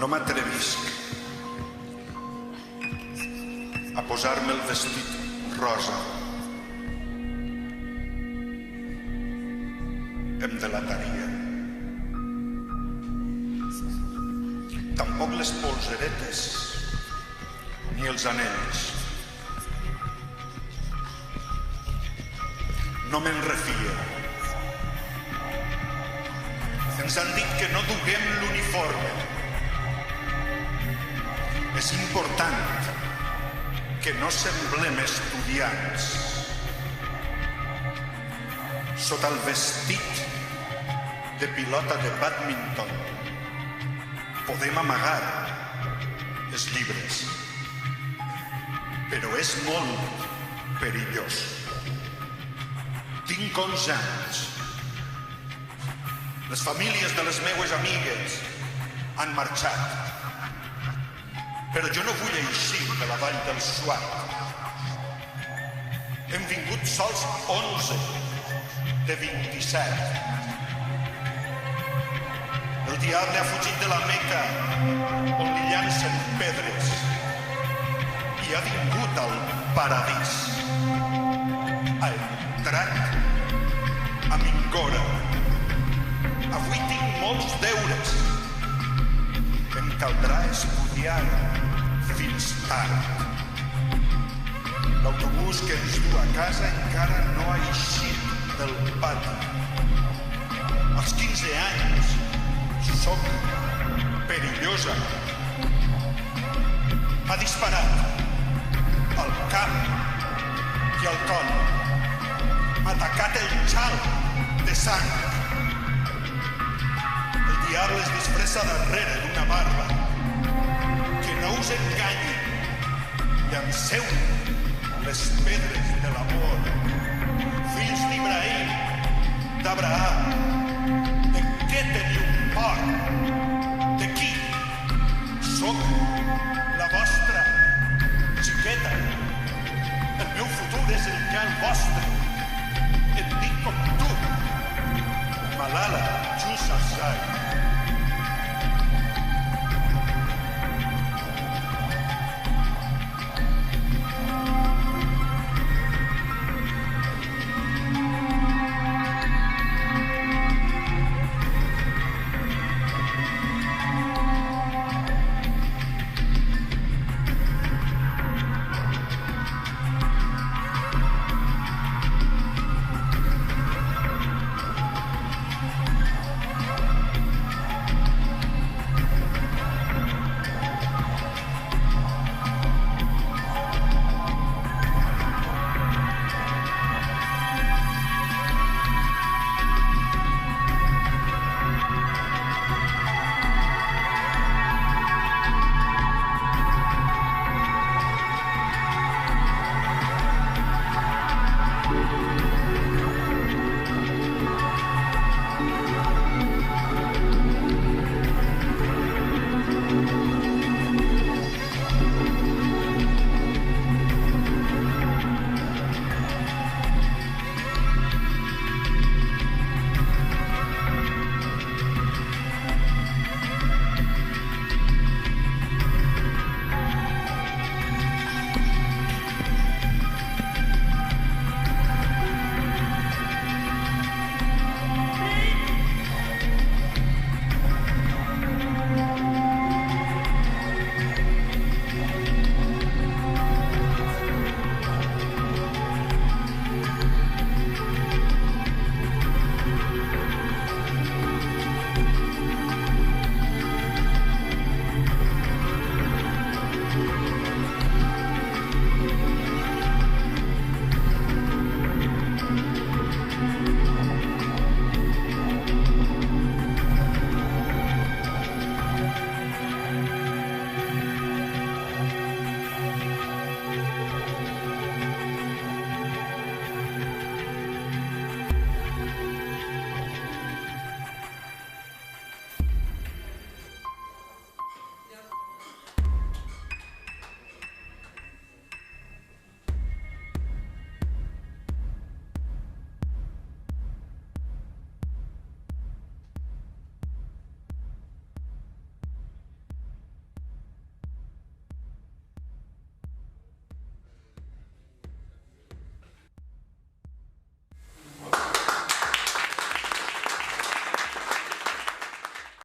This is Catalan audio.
No m'atrevisc a posar-me el vestit rosa. Em delataria. Tampoc les polseretes ni els anells. No me'n refia. Ens han dit que no duguem l'uniforme. És important que no semblem estudiants. Sota el vestit de pilota de bàdminton podem amagar els llibres, però és molt perillós. Tinc 11 anys. Les famílies de les meues amigues han marxat, però jo no vull eixir de la vall del Suat. Hem vingut sols 11 de 27. El diable ha fugit de la Meca, on li llancen pedres, i ha vingut al paradís. Ha entrat a Mingora. Avui tinc molts deures. Em caldrà estudiar fins tard. L'autobús que ens du a casa encara no ha eixit del pati. Als 15 anys soc perillosa. M'ha disparat al cap i al coll. M'ha tacat el xal de sang. El diable es disfressa darrere d'una barba. Que no us enganyi. Llanceu les pedres de l'amor. Fills d'Ibrahim, d'Abraham, de què teniu por? De qui? Soc la vostra xiqueta. El meu futur és el que el vostre. Et dic com tu, Malala Yousafzai.